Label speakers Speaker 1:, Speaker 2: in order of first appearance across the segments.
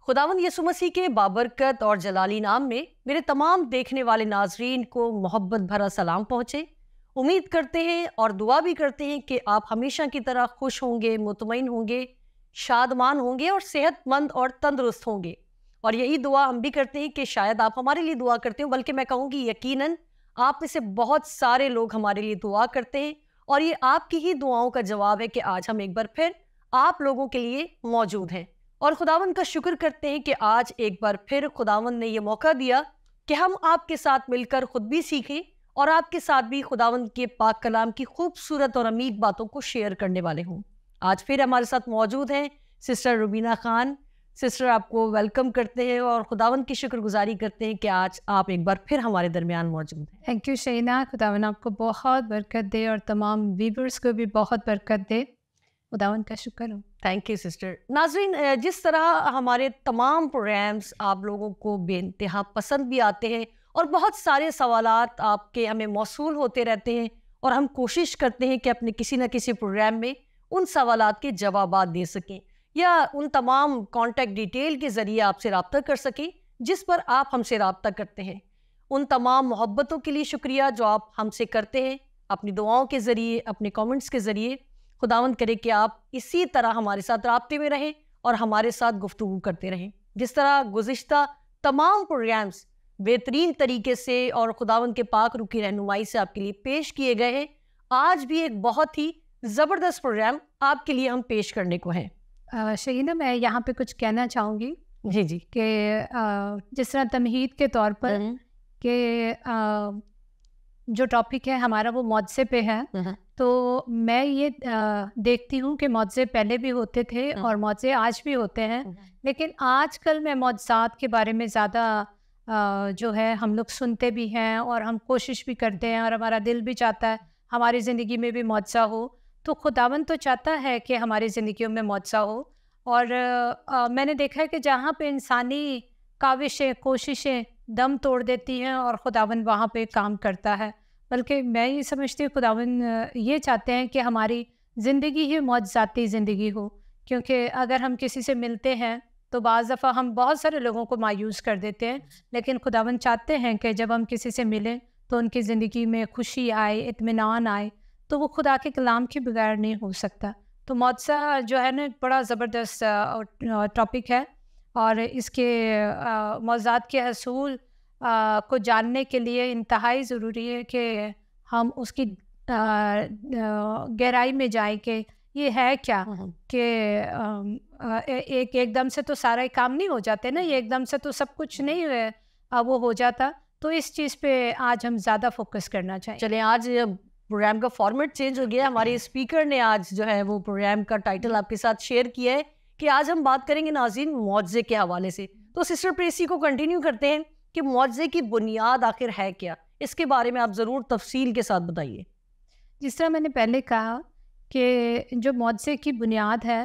Speaker 1: खुदावंद यीशु मसीह के बाबरकत और जलाली नाम में मेरे तमाम देखने वाले नाजरीन को मोहब्बत भरा सलाम पहुँचे। उम्मीद करते हैं और दुआ भी करते हैं कि आप हमेशा की तरह खुश होंगे, मुतमईन होंगे, शादमान होंगे और सेहतमंद और तंदुरुस्त होंगे। और यही दुआ हम भी करते हैं कि शायद आप हमारे लिए दुआ करते हो, बल्कि मैं कहूँगी यकीनन आप में से बहुत सारे लोग हमारे लिए दुआ करते हैं और ये आपकी ही दुआओं का जवाब है कि आज हम एक बार फिर आप लोगों के लिए मौजूद हैं। और खुदावंद का शुक्र करते हैं कि आज एक बार फिर खुदावंद ने ये मौका दिया कि हम आपके साथ मिलकर खुद भी सीखें और आपके साथ भी खुदावंद के पाक कलाम की खूबसूरत और अमीर बातों को शेयर करने वाले हों। आज फिर हमारे साथ मौजूद हैं सिस्टर रुबीना खान। सिस्टर, आपको वेलकम करते हैं और खुदावंद की शुक्रगुजारी करते हैं कि आज आप एक बार फिर हमारे दरमियान मौजूद हैं।
Speaker 2: Thank you Shaheena. खुदावंद आपको बहुत बरकत दे और तमाम व्यूअर्स को भी बहुत बरकत दे। खुदावंद का शुक्र हो।
Speaker 1: Thank you sister. नाज़रीन, जिस तरह हमारे तमाम प्रोग्राम्स आप लोगों को बेइंतहा पसंद भी आते हैं और बहुत सारे सवालात आपके हमें मौसूल होते रहते हैं और हम कोशिश करते हैं कि अपने किसी न किसी प्रोग्राम में उन सवालात के जवाबात दे सकें या उन तमाम कॉन्टैक्ट डिटेल के ज़रिए आपसे रब्ता कर सकें जिस पर आप हमसे रब्ता करते हैं। उन तमाम मोहब्बतों के लिए शुक्रिया जो आप हमसे करते हैं अपनी दुआओं के ज़रिए, अपने कमेंट्स के ज़रिए। खुदावंद करे कि आप इसी तरह हमारे साथ राब्ते में रहें और हमारे साथ गुफ्तगू करते रहें। जिस तरह गुज़िश्ता तमाम प्रोग्राम्स बेहतरीन तरीके से और खुदावंद के पाक रूह की रहनुमाई से आपके लिए पेश किए गए हैं, आज भी एक बहुत ही ज़बरदस्त प्रोग्राम आपके लिए हम पेश करने को हैं।
Speaker 2: शहीना, मैं यहाँ पे कुछ कहना चाहूँगी
Speaker 1: जी जी
Speaker 2: कि जिस तरह तमहीद के तौर पर कि जो टॉपिक है हमारा वो मौजज़े पे है, तो मैं ये देखती हूँ कि मौजज़े पहले भी होते थे और मौजज़े आज भी होते हैं, लेकिन आजकल मैं मौजज़ात के बारे में ज़्यादा जो है हम लोग सुनते भी हैं और हम कोशिश भी करते हैं और हमारा दिल भी चाहता है हमारी ज़िंदगी में भी मौजज़ा हो। तो खुदावंद तो चाहता है कि हमारी ज़िंदगियों में मौजज़ा हो और मैंने देखा है कि जहाँ पे इंसानी काविशें, कोशिशें दम तोड़ देती हैं और खुदावंद वहाँ पे काम करता है। बल्कि मैं ये समझती हूँ खुदावंद ये चाहते हैं कि हमारी ज़िंदगी ही मौजज़ाती ज़िंदगी हो, क्योंकि अगर हम किसी से मिलते हैं तो बाज़ दफ़ा हम बहुत सारे लोगों को मायूस कर देते हैं, लेकिन खुदावंद चाहते हैं कि जब हम किसी से मिलें तो उनकी ज़िंदगी में खुशी आए, इत्मीनान आए। तो वो खुदा के कलाम के बगैर नहीं हो सकता। तो मौजज़ा जो है ना बड़ा ज़बरदस्त टॉपिक है और इसके मौज़ात के हसूल को जानने के लिए इंतहाई ज़रूरी है कि हम उसकी गहराई में जाएं कि ये है क्या, कि एकदम से तो सारा काम नहीं हो जाते ना, ये एकदम से तो सब कुछ नहीं वो हो जाता। तो इस चीज़ पे आज हम ज़्यादा फोकस करना चाहिए।
Speaker 1: चलें, आज प्रोग्राम का फॉर्मेट चेंज हो गया। हमारे स्पीकर ने आज जो है वो प्रोग्राम का टाइटल आपके साथ शेयर किया है कि आज हम बात करेंगे नाज़रीन मौजज़े के हवाले से। तो सिस्टर प्रेसी को कंटिन्यू करते हैं कि मौजज़े की बुनियाद आखिर है क्या, इसके बारे में आप ज़रूर तफसील के साथ बताइए।
Speaker 2: जिस तरह मैंने पहले कहा कि जो मौजज़े की बुनियाद है,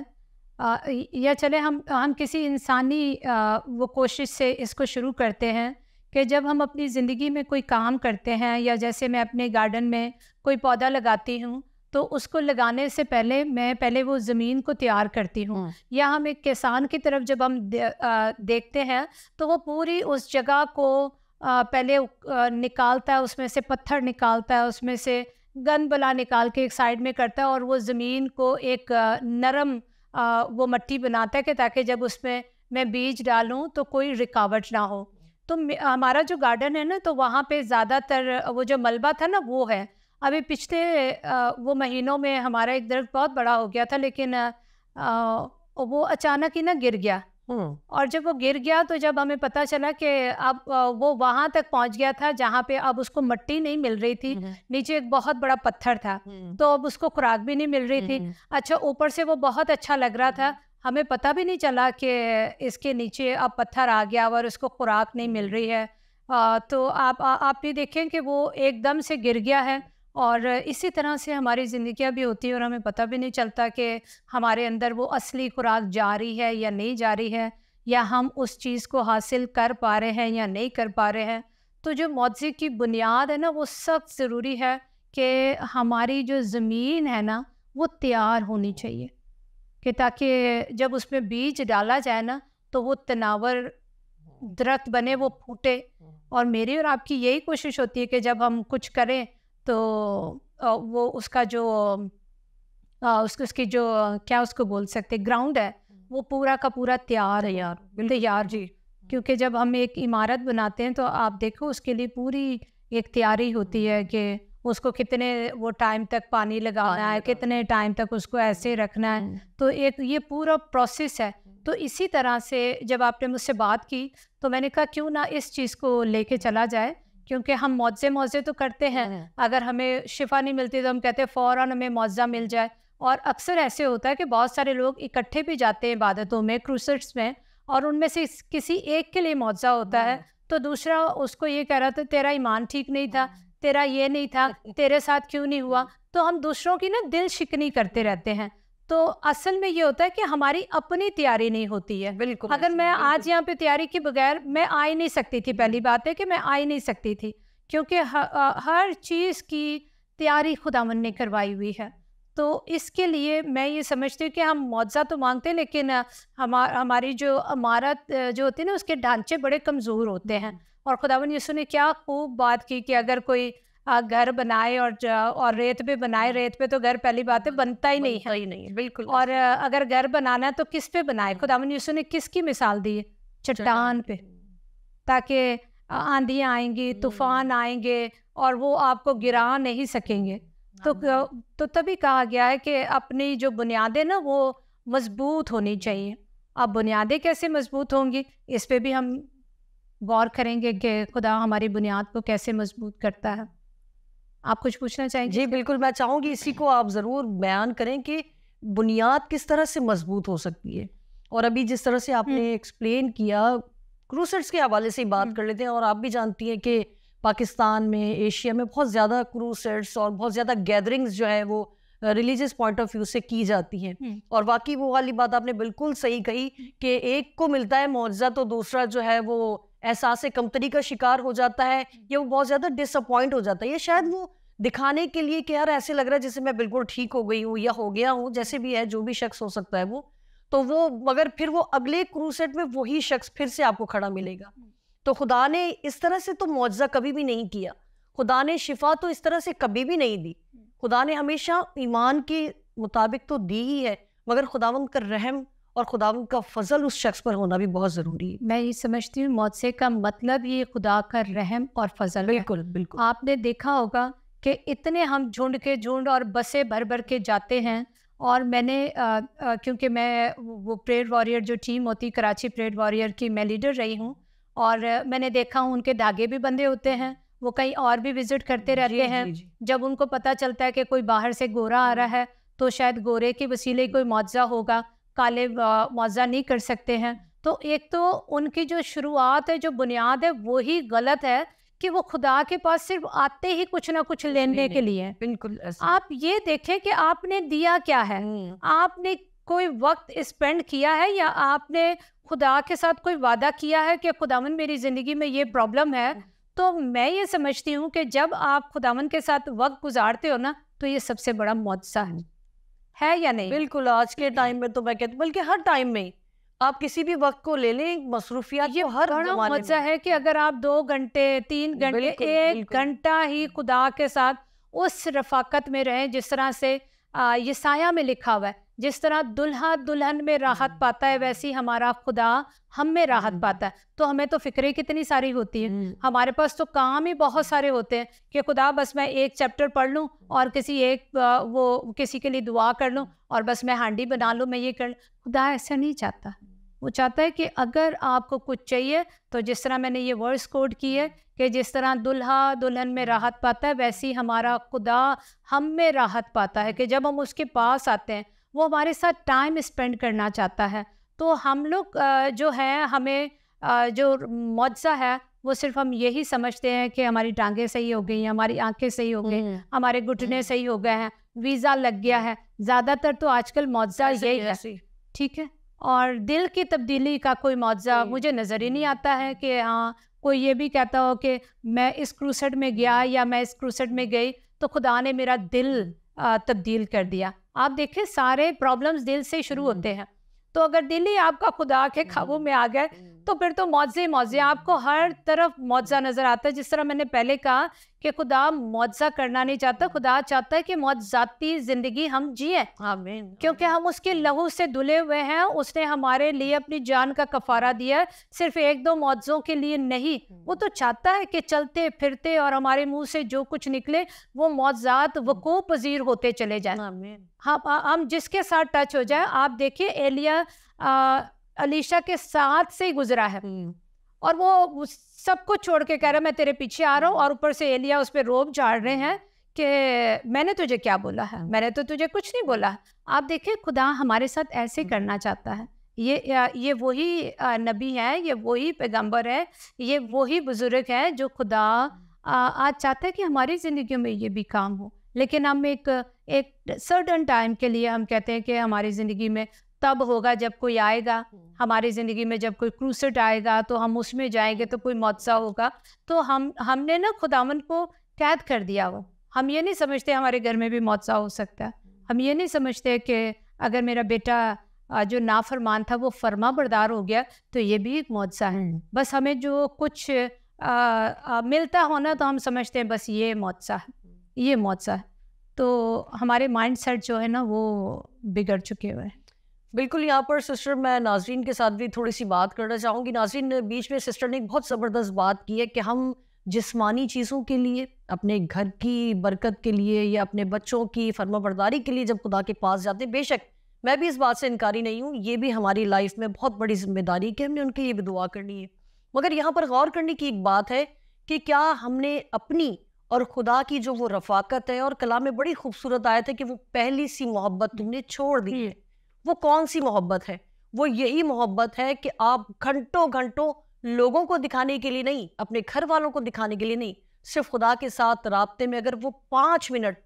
Speaker 2: या चले हम किसी इंसानी वो कोशिश से इसको शुरू करते हैं कि जब हम अपनी ज़िंदगी में कोई काम करते हैं, या जैसे मैं अपने गार्डन में कोई पौधा लगाती हूँ तो उसको लगाने से पहले मैं पहले वो ज़मीन को तैयार करती हूँ। या हम एक किसान की तरफ जब हम देखते हैं तो वो पूरी उस जगह को पहले निकालता है, उसमें से पत्थर निकालता है, उसमें से गंद बला निकाल के एक साइड में करता है और वो ज़मीन को एक नरम वो मिट्टी बनाता है कि ताकि जब उसमें मैं बीज डालूँ तो कोई रुकावट ना हो। तो हमारा जो गार्डन है ना, तो वहाँ पे ज़्यादातर वो जो मलबा था ना वो है। अभी पिछले वो महीनों में हमारा एक दरख्त बहुत बड़ा हो गया था, लेकिन वो अचानक ही ना गिर गया। और जब वो गिर गया तो जब हमें पता चला कि अब वो वहाँ तक पहुँच गया था जहाँ पे अब उसको मिट्टी नहीं मिल रही थी, नीचे एक बहुत बड़ा पत्थर था, तो अब उसको खुराक भी नहीं मिल रही थी। अच्छा, ऊपर से वो बहुत अच्छा लग रहा था, हमें पता भी नहीं चला कि इसके नीचे अब पत्थर आ गया और उसको खुराक नहीं मिल रही है। तो आप भी देखें कि वो एकदम से गिर गया है। और इसी तरह से हमारी ज़िंदगियाँ भी होती हैं और हमें पता भी नहीं चलता कि हमारे अंदर वो असली खुराक जा रही है या नहीं जा रही है, या हम उस चीज़ को हासिल कर पा रहे हैं या नहीं कर पा रहे हैं। तो जो मौजज़े की बुनियाद है ना, वो सख्त ज़रूरी है कि हमारी जो ज़मीन है ना वो तैयार होनी चाहिए, कि ताकि जब उसमें बीज डाला जाए ना तो वो तनावर दरख्त बने, वो फूटे। और मेरी और आपकी यही कोशिश होती है कि जब हम कुछ करें तो वो उसका जो उसकी जो क्या उसको बोल सकते ग्राउंड है, वो पूरा का पूरा तैयार जी। क्योंकि जब हम एक इमारत बनाते हैं तो आप देखो उसके लिए पूरी एक तैयारी होती है कि उसको कितने वो टाइम तक पानी लगाना है, कितने टाइम तक उसको ऐसे रखना है। तो एक ये पूरा प्रोसेस है। तो इसी तरह से जब आपने मुझसे बात की तो मैंने कहा क्यों ना इस चीज़ को लेके चला जाए, क्योंकि हम मौजे तो करते हैं, अगर हमें शिफा नहीं मिलती तो हम कहते हैं फ़ौरन हमें मौजा मिल जाए। और अक्सर ऐसे होता है कि बहुत सारे लोग इकट्ठे भी जाते हैं इबादतों में, क्रूसेड्स में, और उनमें से किसी एक के लिए मौजा होता है तो दूसरा उसको ये कह रहा था तेरा ईमान ठीक नहीं था, तेरा ये नहीं था, तेरे साथ क्यों नहीं हुआ। तो हम दूसरों की ना दिल शिकनी करते रहते हैं। तो असल में ये होता है कि हमारी अपनी तैयारी नहीं होती है।
Speaker 1: बिल्कुल।
Speaker 2: अगर मैं आज यहाँ पे तैयारी के बगैर मैं आ ही नहीं सकती थी, पहली बात है कि मैं आ ही नहीं सकती थी, क्योंकि हर चीज़ की तैयारी खुदावन ने करवाई हुई है। तो इसके लिए मैं ये समझती हूँ कि हम मुआवजा तो मांगते हैं, लेकिन हमारी जो इमारत जो होती है ना उसके ढांचे बड़े कमज़ोर होते हैं। और खुदावन यीशु ने क्या खूब बात की कि अगर कोई घर बनाए और रेत पे बनाए, रेत पे तो घर पहली बात है बनता ही नहीं है।
Speaker 1: बिल्कुल।
Speaker 2: और अगर घर बनाना है तो किस पे बनाए? खुदावन यीशु ने किसकी मिसाल दी है? चट्टान पे, ताकि आंधियाँ आएंगी, तूफान आएंगे और वो आपको गिरा नहीं सकेंगे। तो तभी कहा गया है कि अपनी जो बुनियादें ना वो मजबूत होनी चाहिए। अब बुनियादें कैसे मजबूत होंगी, इस पे भी हम गौर करेंगे कि खुदा हमारी बुनियाद को कैसे मजबूत करता है। आप कुछ पूछना चाहेंगे?
Speaker 1: जी बिल्कुल, मैं चाहूँगी इसी को आप ज़रूर बयान करें कि बुनियाद किस तरह से मजबूत हो सकती है। और अभी जिस तरह से आपने एक्सप्लेन किया, क्रूसेड्स के हवाले से ही बात कर लेते हैं। और आप भी जानती हैं कि पाकिस्तान में, एशिया में बहुत ज़्यादा क्रूसेड्स और बहुत ज़्यादा गैदरिंग्स जो है वो रिलीजियस पॉइंट ऑफ व्यू से की जाती हैं। और वाकई वो वाली बात आपने बिल्कुल सही कही कि एक को मिलता है मौजज़ा तो दूसरा जो है वो एहसास कमतरी का शिकार हो जाता है, या वो बहुत ज़्यादा डिसअपॉइंट हो जाता है। ये शायद वो दिखाने के लिए कि यार ऐसे लग रहा है जैसे मैं बिल्कुल ठीक हो गई हूँ या हो गया हूँ, जैसे भी है, जो भी शख्स हो सकता है वो, तो वो मगर फिर वो अगले क्रूसेड में वही शख्स फिर से आपको खड़ा मिलेगा। तो खुदा ने इस तरह से तो मौजज़ा कभी भी नहीं किया, खुदा ने शिफा तो इस तरह से कभी भी नहीं दी। खुदा ने हमेशा ईमान के मुताबिक तो दी ही है, मगर खुदावंद का रहम और खुदावंद का फजल उस शख्स पर होना भी बहुत ज़रूरी है।
Speaker 2: मैं ये समझती हूँ मौजज़े का मतलब ये खुदा का रहम और फजल।
Speaker 1: बिल्कुल बिल्कुल।
Speaker 2: आपने देखा होगा कि इतने हम झुंड और बसें भर भर के जाते हैं। और मैंने क्योंकि मैं वो प्रेयर वॉरियर जो टीम होती, कराची प्रेयर वॉरियर की मैं लीडर रही हूँ, और मैंने देखा हूँ उनके धागे भी बंधे होते हैं, वो कहीं और भी विजिट करते रहते हैं। जब उनको पता चलता है कि कोई बाहर से गोरा आ रहा है तो शायद गोरे के वसीले कोई मुआवजा होगा, काले मुआवजा नहीं कर सकते हैं। तो एक तो उनकी जो शुरुआत है, जो बुनियाद है, वो ही गलत है कि वो खुदा के पास सिर्फ आते ही कुछ ना कुछ लेने के लिए।
Speaker 1: बिल्कुल।
Speaker 2: आप ये देखें कि आपने दिया क्या है, आपने कोई वक्त स्पेंड किया है, या आपने खुदा के साथ कोई वादा किया है कि खुदावन मेरी ज़िंदगी में ये प्रॉब्लम है। तो मैं ये समझती हूँ कि जब आप खुदावन के साथ वक्त गुजारते हो ना, तो ये सबसे बड़ा मुआवजा है या नहीं?
Speaker 1: बिल्कुल। आज के टाइम में तो मैं कहती हूँ, बल्कि हर टाइम में आप किसी भी वक्त को ले लें, मसरूफियात
Speaker 2: ये हर बड़ा मुआवजा है कि अगर आप 2 घंटे 3 घंटे 1 घंटा ही खुदा के साथ उस रफाकत में रहें, जिस तरह से यसाया में लिखा हुआ है, जिस तरह दुल्हा दुल्हन में राहत पाता है, वैसी हमारा खुदा हम में राहत पाता है। तो हमें तो फिक्रें कितनी सारी होती हैं, हमारे पास तो काम ही बहुत सारे होते हैं कि खुदा बस मैं एक चैप्टर पढ़ लूँ और किसी के लिए दुआ कर लूँ और बस मैं हांडी बना लूँ, मैं ये कर लूँ। खुदा ऐसा नहीं चाहता। वो चाहता है कि अगर आपको कुछ चाहिए तो जिस तरह मैंने ये वर्ड्स कोड की है कि जिस तरह दुल्हा दुल्हन में राहत पाता है, वैसी हमारा खुदा हम में राहत पाता है कि जब हम उसके पास आते हैं वो हमारे साथ टाइम स्पेंड करना चाहता है। तो हम लोग जो है, हमें जो मुआवजा है वो सिर्फ हम यही समझते हैं कि हमारी टांगें सही हो गई हैं, हमारी आंखें सही हो गई, हमारे घुटने सही हो गए हैं, वीज़ा लग गया है। ज़्यादातर तो आजकल मुआवजा यही है, ठीक है। और दिल की तब्दीली का कोई मुआवजा मुझे नज़र ही नहीं आता है कि हाँ कोई ये भी कहता हो कि मैं इस क्रूसेड में गया या मैं इस क्रूसेड में गई तो खुदा ने मेरा दिल तब्दील कर दिया। आप देखें सारे प्रॉब्लम्स दिल से शुरू होते हैं। तो अगर दिल ही आपका खुदा के काबू में आ गए तो फिर तो मौजे मौजे, आपको हर तरफ मौजा नजर आता है। जिस तरह मैंने पहले कहा कि खुदा मौजा करना नहीं चाहता, खुदा चाहता है कि मौजाती जिंदगी हम जिए,
Speaker 1: आमीन,
Speaker 2: क्योंकि हम उसके लहू से धुले हुए हैं। उसने हमारे लिए अपनी जान का कफारा दिया है, सिर्फ एक दो मौजों के लिए नहीं। वो तो चाहता है कि चलते फिरते और हमारे मुंह से जो कुछ निकले वो मौजात वकूअ पजीर होते चले जाएं।
Speaker 1: आमीन।
Speaker 2: हम जिसके साथ टच हो जाए, आप देखिए एलिया अलीशा के साथ से ही गुजरा है और वो सब कुछ छोड़ के कह रहा है मैं तेरे पीछे आ रहा हूँ, और ऊपर से एलिया उस पर रोब झाड़ रहे हैं कि मैंने तुझे क्या बोला है, मैंने तो तुझे कुछ नहीं बोला। आप देखिए खुदा हमारे साथ ऐसे करना चाहता है। ये वही नबी है, ये वही पैगंबर है, ये वही बुजुर्ग है जो खुदा आज चाहता है कि हमारी ज़िंदगी में ये भी काम हो। लेकिन हम एक सर्टन टाइम के लिए हम कहते हैं कि हमारी ज़िंदगी में तब होगा जब कोई आएगा, हमारी ज़िंदगी में जब कोई क्रूसेड आएगा तो हम उसमें जाएंगे, तो कोई मौजज़ा होगा। तो हमने ना खुदावन को कैद कर दिया। वो हम ये नहीं समझते हमारे घर में भी मौजज़ा हो सकता है। हम ये नहीं समझते कि अगर मेरा बेटा जो नाफरमान था वो फर्मा बरदार हो गया तो ये भी एक मौजज़ा है। बस हमें जो कुछ मिलता होना तो हम समझते हैं बस ये मौजज़ा है, ये मौजज़ा है। तो हमारे माइंड सेट जो है ना वो बिगड़ चुके हुए हैं।
Speaker 1: बिल्कुल। यहाँ पर सिस्टर मैं नाजरीन के साथ भी थोड़ी सी बात करना चाहूँगी। नाजरीन, बीच में सिस्टर ने एक बहुत ज़बरदस्त बात की है कि हम जिस्मानी चीज़ों के लिए, अपने घर की बरकत के लिए या अपने बच्चों की फर्माबरदारी के लिए जब खुदा के पास जाते हैं, बेशक मैं भी इस बात से इनकारी नहीं हूँ, ये भी हमारी लाइफ में बहुत बड़ी जिम्मेदारी कि हमने उनके लिए भी दुआ करनी है। मगर यहाँ पर गौर करने की एक बात है कि क्या हमने अपनी और खुदा की जो वो रफ़ाकत है, और कलाम में बड़ी खूबसूरत आयत है कि वो पहली सी मोहब्बत तुमने छोड़ दी है। वो कौन सी मोहब्बत है? वो यही मोहब्बत है कि आप घंटों घंटों लोगों को दिखाने के लिए नहीं, अपने घर वालों को दिखाने के लिए नहीं, सिर्फ खुदा के साथ राब्ते में अगर वो 5 मिनट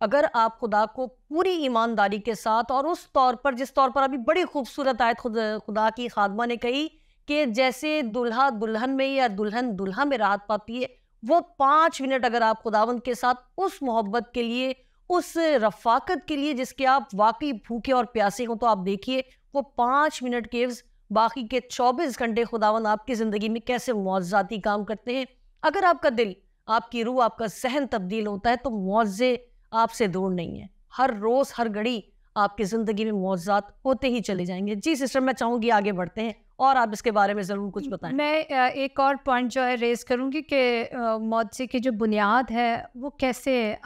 Speaker 1: अगर आप खुदा को पूरी ईमानदारी के साथ और उस तौर पर जिस तौर पर अभी बड़ी खूबसूरत आयत खुदा की खादमा ने कही कि जैसे दुल्हा दुल्हन में या दुल्हन दुल्हा में राहत पाती है, वो 5 मिनट अगर आप खुदावंद के साथ उस मोहब्बत के लिए, उस रफ़ाकत के लिए जिसके आप वाकई भूखे और प्यासे हो, तो आप देखिए वो 5 मिनट के बाकी के 24 घंटे खुदावंद आपकी ज़िंदगी में कैसे मौजज़ाती काम करते हैं। अगर आपका दिल, आपकी रूह, आपका ज़हन तब्दील होता है तो मौज़े आपसे दूर नहीं है। हर रोज़ हर घड़ी आपकी ज़िंदगी में मौजज़ात होते ही चले जाएंगे। जी सिस्टर, मैं चाहूँगी आगे बढ़ते हैं और आप इसके बारे में ज़रूर कुछ बताएं।
Speaker 2: मैं एक और पॉइंट जो है रेज़ करूँगी कि मौजज़े की जो बुनियाद है वो कैसे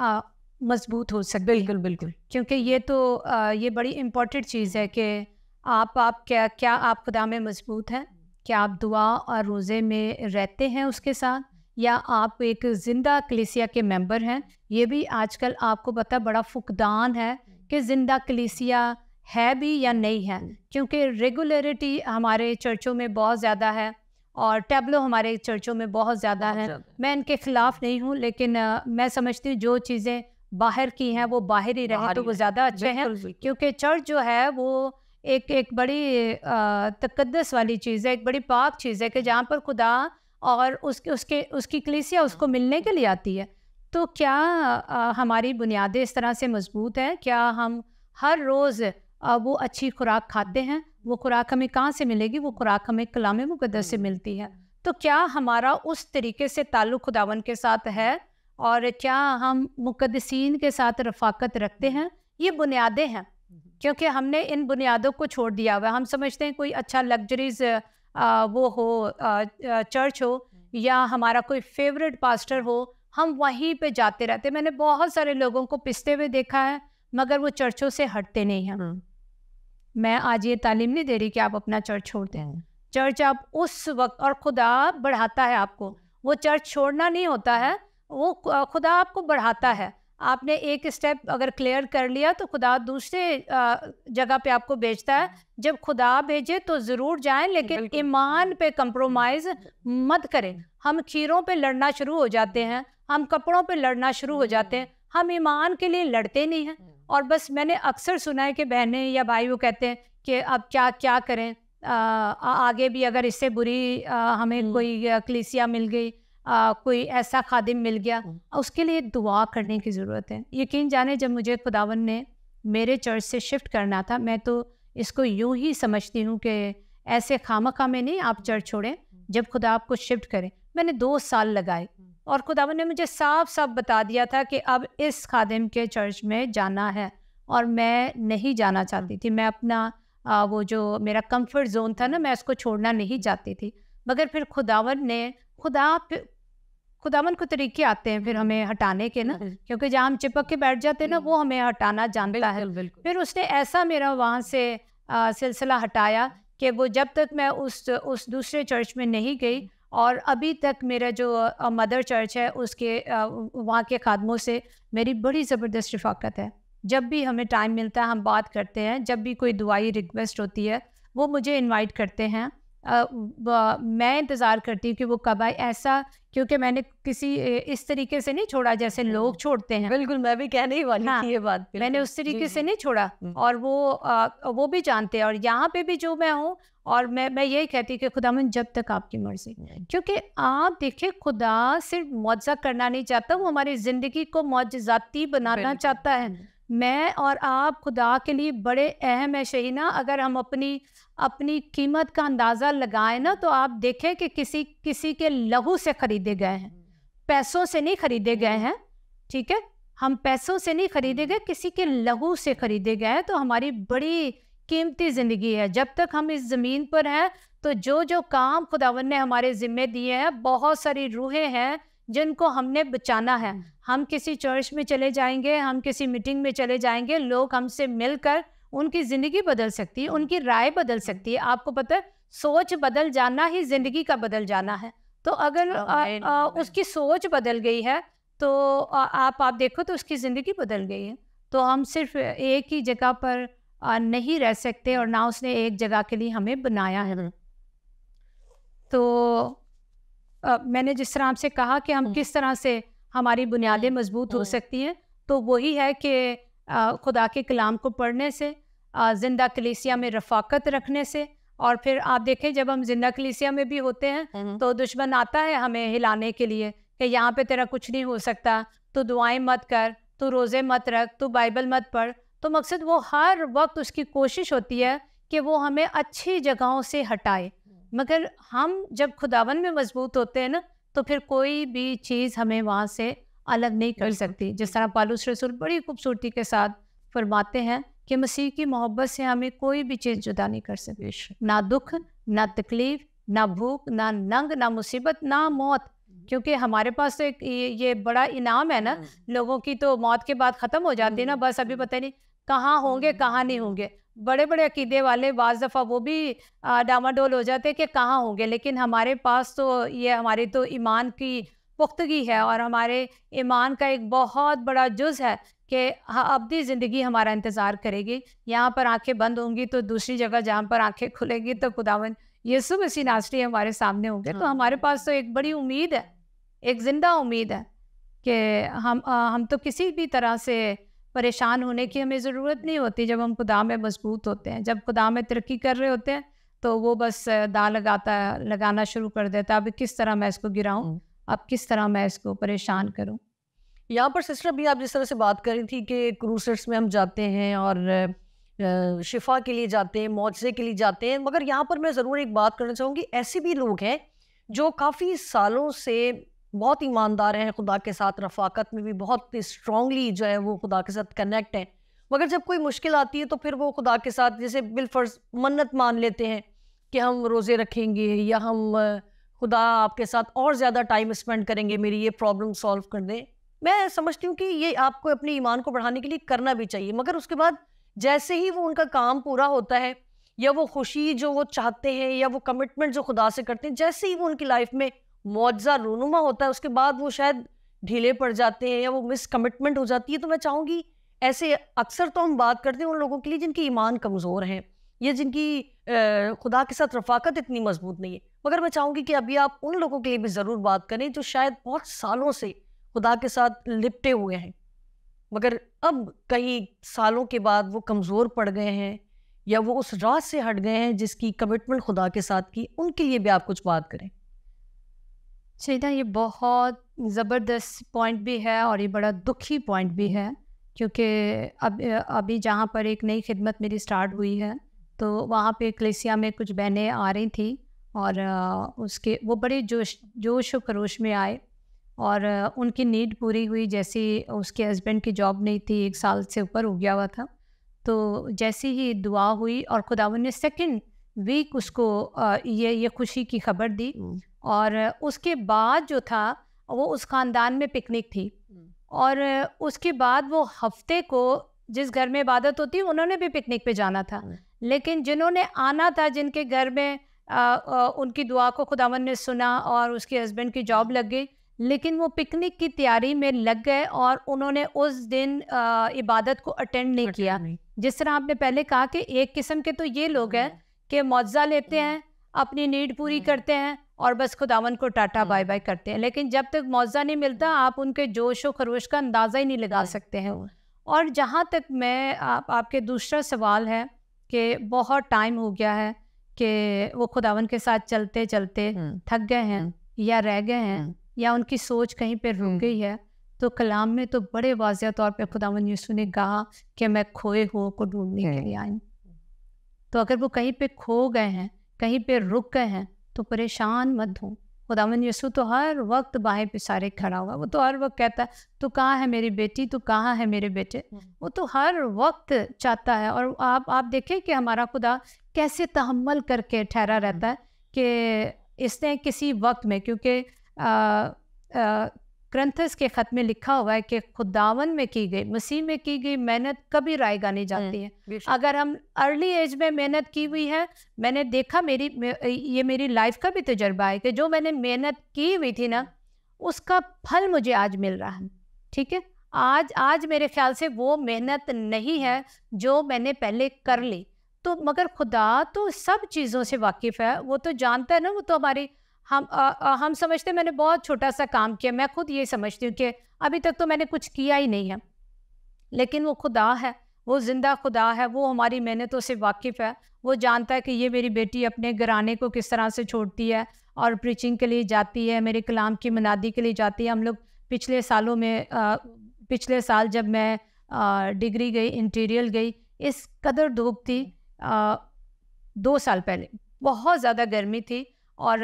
Speaker 2: मजबूत हो सकती है।
Speaker 1: बिल्कुल बिल्कुल,
Speaker 2: क्योंकि ये तो ये बड़ी इम्पोर्टेंट चीज़ है कि आप क्या आप खुदा में मजबूत हैं? क्या आप दुआ और रोज़े में रहते हैं उसके साथ, या आप एक ज़िंदा कलीसिया के मेंबर हैं? ये भी आजकल आपको पता बड़ा फुकदान है कि ज़िंदा कलीसिया है भी या नहीं है, क्योंकि रेगुलरिटी हमारे चर्चों में बहुत ज़्यादा है और टैबलो हमारे चर्चों में बहुत ज़्यादा है। मैं इनके ख़िलाफ़ नहीं हूँ, लेकिन मैं समझती हूँ जो चीज़ें बाहर की हैं वो बाहर ही रहें तो वो ज़्यादा अच्छे हैं। क्योंकि चर्च जो है वो एक बड़ी तकद्दस वाली चीज़ है, एक बड़ी पाक चीज़ है कि जहाँ पर खुदा और उसकी कलीसिया उसको मिलने के लिए आती है। तो क्या हमारी बुनियादें इस तरह से मजबूत हैं? क्या हम हर रोज़ वो अच्छी खुराक खाते हैं? वो खुराक हमें कहाँ से मिलेगी? वो खुराक हमें कलाम मुक़द्दस से मिलती है। तो क्या हमारा उस तरीके से ताल्लुक़ खुदावन के साथ है, और क्या हम मुक़द्दसीन के साथ रफ़ाकत रखते हैं? ये बुनियादें हैं, क्योंकि हमने इन बुनियादों को छोड़ दिया हुआ है। हम समझते हैं कोई अच्छा लग्जरीज़ वो हो चर्च हो या हमारा कोई फेवरेट पास्टर हो, हम वहीं पे जाते रहते। मैंने बहुत सारे लोगों को पिसते हुए देखा है, मगर वो चर्चों से हटते नहीं हैं। मैं आज ये तालीम नहीं दे रही कि आप अपना चर्च छोड़ दें। चर्च आप उस वक्त, और खुदा बढ़ाता है आपको, वो चर्च छोड़ना नहीं होता है, वो खुदा आपको बढ़ाता है। आपने एक स्टेप अगर क्लियर कर लिया तो खुदा दूसरे जगह पे आपको भेजता है। जब खुदा भेजे तो ज़रूर जाएं, लेकिन ईमान पे कंप्रोमाइज़ मत करें। हम खीरों पे लड़ना शुरू हो जाते हैं, हम कपड़ों पे लड़ना शुरू हो जाते हैं, हम ईमान के लिए लड़ते नहीं हैं। और बस मैंने अक्सर सुना है कि बहनें या भाई वो कहते हैं कि अब क्या करें, आगे भी अगर इससे बुरी हमें कोई कलीसिया मिल गई, कोई ऐसा खादिम मिल गया, उसके लिए दुआ करने की ज़रूरत है। यकीन जाने जब मुझे खुदावन ने मेरे चर्च से शिफ्ट करना था, मैं तो इसको यूं ही समझती हूँ कि ऐसे खामखा में नहीं आप चर्च छोड़ें, जब खुदा आपको शिफ्ट करे। मैंने 2 साल लगाए और खुदावन ने मुझे साफ साफ बता दिया था कि अब इस खादिम के चर्च में जाना है, और मैं नहीं जाना चाहती थी। मैं अपना वो जो मेरा कंफर्ट जोन था ना, मैं उसको छोड़ना नहीं चाहती थी। मगर फिर खुदावन को तरीके आते हैं फिर हमें हटाने के ना, क्योंकि जहाँ हम चिपक के बैठ जाते हैं ना, वो हमें हटाना जानता है। फिर उसने ऐसा मेरा वहाँ से सिलसिला हटाया कि वो जब तक मैं उस दूसरे चर्च में नहीं गई, और अभी तक मेरा जो मदर चर्च है उसके वहाँ के खादमों से मेरी बड़ी ज़बरदस्त रफ़ाकत है। जब भी हमें टाइम मिलता है हम बात करते हैं, जब भी कोई दुआई रिक्वेस्ट होती है वो मुझे इनवाइट करते हैं। मैं इंतज़ार करती हूँ कि वो कब आए, ऐसा क्योंकि मैंने किसी इस तरीके से नहीं छोड़ा जैसे लोग छोड़ते हैं।
Speaker 1: बिल्कुल, मैं भी कहने ही वाली थी ये बात।
Speaker 2: मैंने उस तरीके से नहीं छोड़ा, और वो भी जानते हैं, और यहाँ पे भी जो मैं हूँ, और मैं यही कहती कि खुदावन जब तक आपकी मर्जी, क्योंकि आप देखिए खुदा सिर्फ मौजज़ा करना नहीं चाहता, वो हमारी ज़िंदगी को मौजज़ाती बनाना चाहता है। मैं और आप खुदा के लिए बड़े अहम है शहीना। अगर हम अपनी कीमत का अंदाज़ा लगाएं ना, तो आप देखें कि किसी के लहू से खरीदे गए हैं, पैसों से नहीं खरीदे गए हैं। ठीक है, हम पैसों से नहीं खरीदे गए, किसी के लहू से खरीदे गए हैं। तो हमारी बड़ी कीमती ज़िंदगी है। जब तक हम इस ज़मीन पर हैं, तो जो काम खुदावन ने हमारे ज़िम्मे दिए हैं, बहुत सारी रूहें हैं जिनको हमने बचाना है। हम किसी चर्च में चले जाएंगे, हम किसी मीटिंग में चले जाएंगे, लोग हमसे मिलकर उनकी ज़िंदगी बदल सकती है, उनकी राय बदल सकती है। आपको पता है, सोच बदल जाना ही ज़िंदगी का बदल जाना है। तो अगर उसकी सोच बदल गई है, तो आप देखो तो उसकी ज़िंदगी बदल गई है। तो हम सिर्फ एक ही जगह पर नहीं रह सकते, और ना उसने एक जगह के लिए हमें बनाया है। तो मैंने जिस तरह आपसे कहा कि हम किस तरह से हमारी बुनियादें मजबूत हो सकती हैं, तो वही है कि खुदा के कलाम को पढ़ने से, जिंदा कलीसिया में रफ़ाकत रखने से। और फिर आप देखें, जब हम जिंदा कलीसिया में भी होते हैं तो दुश्मन आता है हमें हिलाने के लिए कि यहाँ पे तेरा कुछ नहीं हो सकता, तू दुआएं मत कर, तू रोज़े मत रख, तू बाइबल मत पढ़। तो मकसद वो हर वक्त उसकी कोशिश होती है कि वो हमें अच्छी जगहों से हटाए। मगर हम जब खुदावन में मजबूत होते हैं ना, तो फिर कोई भी चीज़ हमें वहाँ से अलग नहीं कर सकती। जिस तरह पौलुस रसूल बड़ी खूबसूरती के साथ फरमाते हैं कि मसीह की मोहब्बत से हमें कोई भी चीज़ जुदा नहीं कर सकती। ना दुख, ना तकलीफ, ना भूख, ना नंग, ना मुसीबत, ना मौत। क्योंकि हमारे पास तो एक ये बड़ा इनाम है ना, लोगों की तो मौत के बाद ख़त्म हो जाती है ना, बस अभी पता नहीं कहाँ होंगे कहाँ नहीं होंगे। बड़े बड़े अकीदे वाले बाज़ दफ़ा वो भी डामाडोल हो जाते हैं कि कहाँ होंगे, लेकिन हमारे पास तो ये हमारी तो ईमान की पुख्तगी है, और हमारे ईमान का एक बहुत बड़ा जुज़ है कि अब्दी ज़िंदगी हमारा इंतज़ार करेगी। यहाँ पर आंखें बंद होंगी तो दूसरी जगह जहाँ पर आंखें खुलेगी तो खुदावन यीशु मसीह नासरी हमारे सामने होंगे। तो हमारे पास तो एक बड़ी उम्मीद है, एक ज़िंदा उम्मीद है कि हम तो किसी भी तरह से परेशान होने की हमें ज़रूरत नहीं होती जब हम खुदा में मजबूत होते हैं। जब खुदा में तरक्की कर रहे होते हैं तो वो बस लगाना शुरू कर देता है, अब किस तरह मैं इसको गिराऊं, अब किस तरह मैं इसको परेशान करूं।
Speaker 1: यहाँ पर सिस्टर भी आप जिस तरह से बात कर रही थी कि क्रूसेड्स में हम जाते हैं और शिफा के लिए जाते हैं, मौजज़े के लिए जाते हैं, मगर यहाँ पर मैं ज़रूर एक बात करना चाहूँगी, ऐसे भी लोग हैं जो काफ़ी सालों से बहुत ईमानदार हैं, खुदा के साथ रफ़ाकत में भी बहुत स्ट्रॉन्गली जो है वो खुदा के साथ कनेक्ट हैं, मगर जब कोई मुश्किल आती है तो फिर वो खुदा के साथ जैसे बिलफर्ज मन्नत मान लेते हैं कि हम रोज़े रखेंगे या हम खुदा आपके साथ और ज़्यादा टाइम स्पेंड करेंगे, मेरी ये प्रॉब्लम सॉल्व कर दें। मैं समझती हूँ कि ये आपको अपने ईमान को बढ़ाने के लिए करना भी चाहिए, मगर उसके बाद जैसे ही वो उनका काम पूरा होता है या वो खुशी जो वो चाहते हैं या वो कमिटमेंट जो खुदा से करते हैं, जैसे ही वो उनकी लाइफ में मुआवजा रूनुमा होता है, उसके बाद वो शायद ढीले पड़ जाते हैं या वो मिस कमिटमेंट हो जाती है। तो मैं चाहूँगी, ऐसे अक्सर तो हम बात करते हैं उन लोगों के लिए जिनकी ईमान कमज़ोर हैं या जिनकी खुदा के साथ रफ़ाकत इतनी मजबूत नहीं है, मगर मैं चाहूँगी कि अभी आप उन लोगों के लिए भी ज़रूर बात करें जो शायद बहुत सालों से खुदा के साथ लिपटे हुए हैं, मगर अब कई सालों के बाद वो कमज़ोर पड़ गए हैं या वो उस राह से हट गए हैं जिसकी कमिटमेंट खुदा के साथ की, उनके लिए भी आप कुछ बात करें।
Speaker 2: सीधा ये बहुत ज़बरदस्त पॉइंट भी है और ये बड़ा दुखी पॉइंट भी है, क्योंकि अभी जहाँ पर एक नई खिदमत मेरी स्टार्ट हुई है तो वहाँ पे कलीसिया में कुछ बहनें आ रही थी और उसके वो बड़े जोश व खरोश में आए और उनकी नीड पूरी हुई। जैसे उसके हस्बैंड की जॉब नहीं थी, 1 साल से ऊपर हो गया हुआ था। तो जैसे ही दुआ हुई और खुदावन ने सेकंड वीक उसको ये खुशी की खबर दी। और उसके बाद जो था वो उस ख़ानदान में पिकनिक थी और उसके बाद वो हफ्ते को जिस घर में इबादत होती है उन्होंने भी पिकनिक पे जाना था, लेकिन जिन्होंने आना था, जिनके घर में उनकी दुआ को खुदावन ने सुना और उसके हस्बैंड की जॉब लग गई, लेकिन वो पिकनिक की तैयारी में लग गए और उन्होंने उस दिन इबादत को अटेंड नहीं किया। जिस तरह आपने पहले कहा कि एक किस्म के तो ये लोग हैं कि मुआवजा लेते हैं, अपनी नीड पूरी करते हैं और बस खुदावन को टाटा बाय बाय करते हैं, लेकिन जब तक मुआवजा नहीं मिलता आप उनके जोश व खरोश का अंदाज़ा ही नहीं लगा सकते हैं। और जहाँ तक मैं आपके दूसरा सवाल है कि बहुत टाइम हो गया है कि वो खुदावन के साथ चलते चलते थक गए हैं या रह गए हैं या उनकी सोच कहीं पे रुक गई है, तो कलाम में तो बड़े वाज़ेह तौर पे खुदावन यीशु ने कहा कि मैं खोए हुओं को ढूंढने के लिए आई। तो अगर वो कहीं पे खो गए हैं, कहीं पे रुक गए हैं, तो परेशान मत हो। खुदावन यीशु तो हर वक्त बाहें पिसारे खड़ा हुआ, वो तो हर वक्त कहता है तू कहाँ है मेरी बेटी, तू कहाँ है मेरे बेटे। वो तो हर वक्त चाहता है। और आप देखें कि हमारा खुदा कैसे तहम्मुल करके ठहरा रहता है कि इसने किसी वक्त में, क्योंकि क्रंथस के ख़त में लिखा हुआ है कि खुदावन में की गई, मसीह में की गई मेहनत कभी रायगा नहीं जाती है। अगर हम अर्ली एज में मेहनत की हुई है, मैंने देखा, ये मेरी लाइफ का भी तजर्बा है कि जो मैंने मेहनत की हुई थी ना, उसका फल मुझे आज मिल रहा है। ठीक है, आज मेरे ख्याल से वो मेहनत नहीं है जो मैंने पहले कर ली। तो मगर खुदा तो सब चीज़ों से वाकिफ़ है, वो तो जानता है ना। वो तो हमारी हम समझते हैं मैंने बहुत छोटा सा काम किया, मैं खुद ये समझती हूँ कि अभी तक तो मैंने कुछ किया ही नहीं है, लेकिन वो खुदा है, वो जिंदा खुदा है, वो हमारी मेहनतों से वाकिफ़ है। वो जानता है कि ये मेरी बेटी अपने घराने को किस तरह से छोड़ती है और प्रीचिंग के लिए जाती है, मेरे कलाम की मनादी के लिए जाती है। हम लोग पिछले सालों में पिछले साल जब मैं डिग्री गई, इंटीरियल गई, इस कदर धूप थी। 2 साल पहले बहुत ज़्यादा गर्मी थी और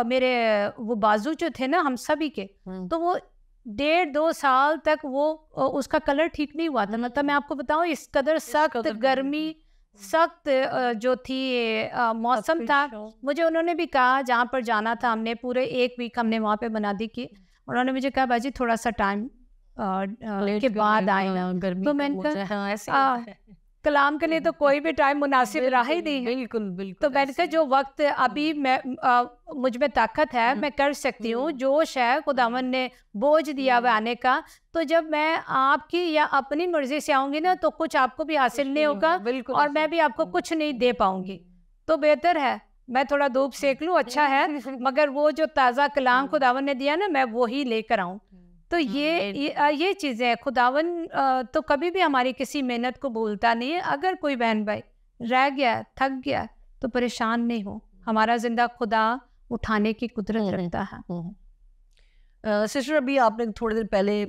Speaker 2: मेरे वो बाजू जो थे ना हम सभी के, तो वो 1.5-2 साल तक वो उसका कलर ठीक नहीं हुआ था। मतलब मैं आपको बताऊं, इस कदर सख्त गर्मी, सख्त जो थी मौसम था। मुझे उन्होंने भी कहा, जहाँ पर जाना था हमने पूरे 1 वीक हमने वहाँ पे मनादी की, उन्होंने मुझे कहा बाजी थोड़ा सा टाइम के बाद आए ना। तो मैंने कलाम के लिए तो कोई भी टाइम मुनासिब रहा ही नहीं।
Speaker 1: बिल्कुल।
Speaker 2: तो मैंने कहा जो वक्त अभी मैं मुझ में ताकत है, मैं कर सकती हूँ, जोश है, खुदावन ने बोझ दिया हुआ आने का, तो जब मैं आपकी या अपनी मर्जी से आऊंगी ना, तो कुछ आपको भी हासिल नहीं होगा और मैं भी आपको कुछ नहीं दे पाऊंगी। तो बेहतर है मैं थोड़ा धूप सेक लूँ, अच्छा है, मगर वो जो ताज़ा कलाम खुदावन ने दिया ना, मैं वो ही लेकर आऊँ। तो ये चीज़ें हैं। खुदावन तो कभी भी हमारी किसी मेहनत को भूलता नहीं है। अगर कोई बहन भाई रह गया, थक गया, तो परेशान नहीं हो, हमारा जिंदा खुदा उठाने की कुदरत रखता है।
Speaker 1: सिस्टर, अभी आपने थोड़ी देर पहले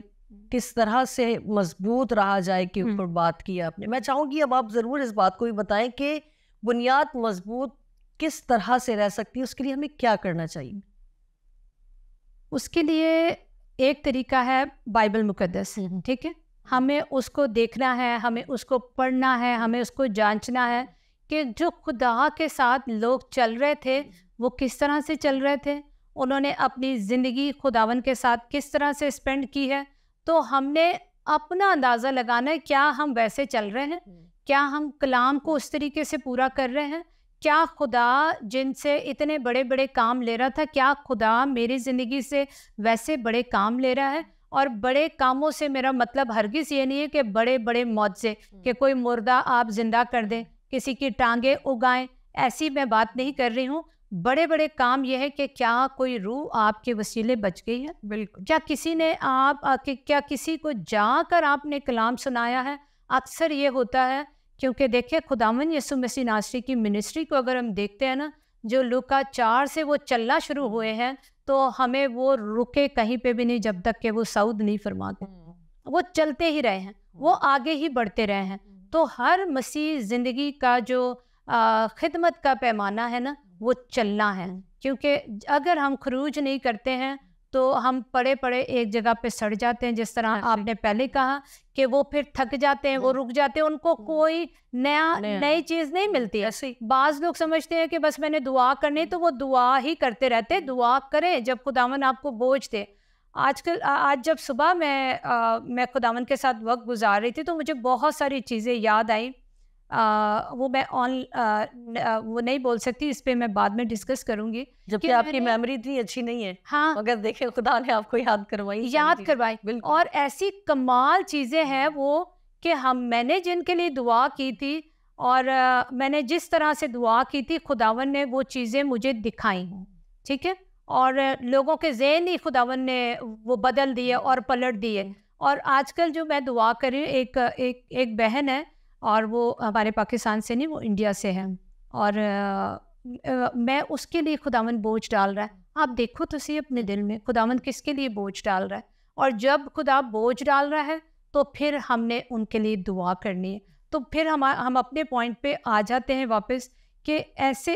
Speaker 1: किस तरह से मजबूत रहा जाए के ऊपर बात की आपने। मैं चाहूँगी अब आप ज़रूर इस बात को भी बताएं कि बुनियाद मजबूत किस तरह से रह सकती है, उसके लिए हमें क्या करना चाहिए।
Speaker 2: उसके लिए एक तरीका है बाइबल मुकद्दस। ठीक है, हमें उसको देखना है, हमें उसको पढ़ना है, हमें उसको जांचना है कि जो खुदा के साथ लोग चल रहे थे वो किस तरह से चल रहे थे, उन्होंने अपनी ज़िंदगी खुदावन के साथ किस तरह से स्पेंड की है। तो हमने अपना अंदाज़ा लगाना है, क्या हम वैसे चल रहे हैं, क्या हम कलाम को उस तरीके से पूरा कर रहे हैं, क्या खुदा जिनसे इतने बड़े बड़े काम ले रहा था, क्या खुदा मेरी ज़िंदगी से वैसे बड़े काम ले रहा है। और बड़े कामों से मेरा मतलब हरगिज़ ये नहीं है कि बड़े बड़े मौजज़े, कि कोई मुर्दा आप जिंदा कर दें, किसी की टांगें उगाएं, ऐसी मैं बात नहीं कर रही हूँ। बड़े बड़े काम यह है कि क्या कोई रूह आपके वसीले बच गई है,
Speaker 1: बिल्कुल,
Speaker 2: क्या किसी ने क्या किसी को जाकर आपने कलाम सुनाया है। अक्सर ये होता है, क्योंकि देखिए खुदावन यीशु मसीह नासरी की मिनिस्ट्री को अगर हम देखते हैं ना, जो लूका 4 से वो चलना शुरू हुए हैं, तो हमें वो रुके कहीं पे भी नहीं जब तक कि वो सऊद नहीं फरमाते। वो चलते ही रहे हैं, वो आगे ही बढ़ते रहे हैं। तो हर मसीह ज़िंदगी का जो खिदमत का पैमाना है ना, वो चलना है। क्योंकि अगर हम खरूज नहीं करते हैं तो हम पड़े पड़े एक जगह पे सड़ जाते हैं। जिस तरह आपने पहले कहा कि वो फिर थक जाते हैं, वो रुक जाते हैं, उनको कोई नई चीज़ नहीं मिलती। ऐसे बाज़ लोग समझते हैं कि बस मैंने दुआ करनी, तो वो दुआ ही करते रहते। दुआ करें जब खुदावन आपको बोझ दे। आज जब सुबह मैं खुदावन के साथ वक्त गुजार रही थी तो मुझे बहुत सारी चीज़ें याद आई। वो मैं वो नहीं बोल सकती, इस पे मैं बाद में डिस्कस करूंगी।
Speaker 1: जबकि आपकी मेमोरी इतनी अच्छी नहीं है।
Speaker 2: हाँ,
Speaker 1: मगर देखे खुदा ने आपको याद करवाई।
Speaker 2: और ऐसी कमाल चीज़ें हैं वो कि मैंने जिनके लिए दुआ की थी और मैंने जिस तरह से दुआ की थी, खुदावन ने वो चीज़ें मुझे दिखाई। ठीक है, और लोगों के ज़हन ही खुदावन ने वो बदल दिए और पलट दिए। और आजकल जो मैं दुआ कर रही हूँ, एक बहन है और वो हमारे पाकिस्तान से नहीं, वो इंडिया से है। और मैं उसके लिए खुदावन बोझ डाल रहा है। आप देखो तो सही अपने दिल में खुदावन किसके लिए बोझ डाल रहा है। और जब खुदा बोझ डाल रहा है तो फिर हमने उनके लिए दुआ करनी है। तो फिर हम अपने पॉइंट पे आ जाते हैं वापस कि ऐसे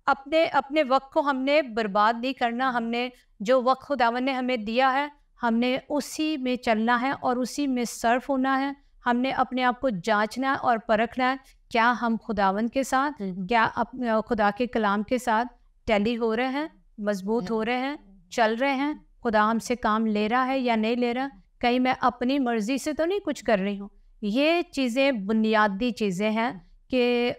Speaker 2: अपने वक्त को हमने बर्बाद नहीं करना। हमने जो वक्त खुदावन ने हमें दिया है, हमने उसी में चलना है और उसी में सर्फ होना है। हमने अपने आप को जांचना और परखना है, क्या हम खुदावन के साथ, क्या खुदा के कलाम के साथ टैली हो रहे हैं, मजबूत हो रहे हैं, चल रहे हैं। खुदा हमसे काम ले रहा है या नहीं ले रहा, कहीं मैं अपनी मर्जी से तो नहीं कुछ कर रही हूँ। ये चीज़ें बुनियादी चीज़ें हैं कि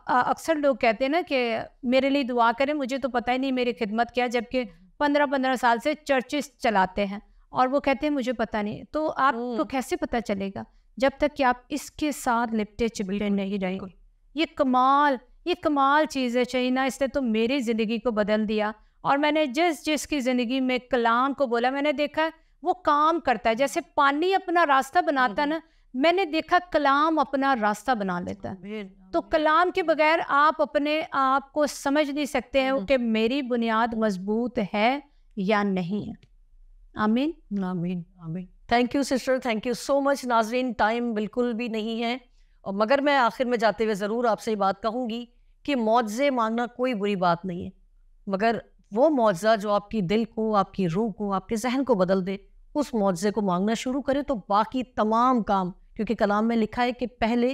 Speaker 2: अक्सर लोग कहते हैं ना कि मेरे लिए दुआ करें, मुझे तो पता ही नहीं मेरी खिदमत क्या, जबकि 15-15 साल से चर्चेस चलाते हैं और वो कहते हैं मुझे पता नहीं। तो आपको कैसे पता चलेगा जब तक कि आप इसके साथ लिपटे चिपटे नहीं रहेंगे। ये कमाल चीज़ है शहीना, इसने तो मेरी ज़िंदगी को बदल दिया। और मैंने जिसकी ज़िंदगी में कलाम को बोला, मैंने देखा वो काम करता है। जैसे पानी अपना रास्ता बनाता है ना, मैंने देखा कलाम अपना रास्ता बना लेता है। तो कलाम के बगैर आप अपने आप को समझ नहीं सकते हैं कि मेरी बुनियाद मजबूत है या नहीं है। आमीन आमीन आमीन।
Speaker 1: Thank you sister, thank you so much. नाजरीन, टाइम बिल्कुल भी नहीं है, और मगर मैं आखिर में जाते हुए ज़रूर आपसे ये बात कहूँगी कि मुआवज़े मांगना कोई बुरी बात नहीं है, मगर वो मुआवज़ा जो आपकी दिल को, आपकी रूह को, आपके जहन को बदल दे, उस मुआवज़े को मांगना शुरू करें तो बाकी तमाम काम, क्योंकि कलाम में लिखा है कि पहले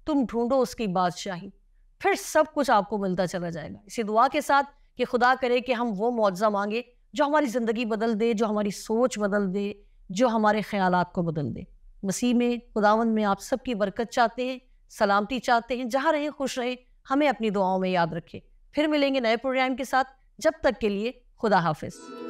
Speaker 1: तुम ढूंढो उसकी बादशाही, फिर सब कुछ आपको मिलता चला जाएगा। इसी दुआ के साथ कि खुदा करे कि हम वो मुआवज़ा मांगे जो हमारी ज़िंदगी बदल दे, जो हमारी सोच बदल दे, जो हमारे ख्यालात को बदल दे। मसीह में, खुदावंद में आप सबकी बरकत चाहते हैं, सलामती चाहते हैं। जहाँ रहें खुश रहें, हमें अपनी दुआओं में याद रखें। फिर मिलेंगे नए प्रोग्राम के साथ, जब तक के लिए खुदा हाफिज़।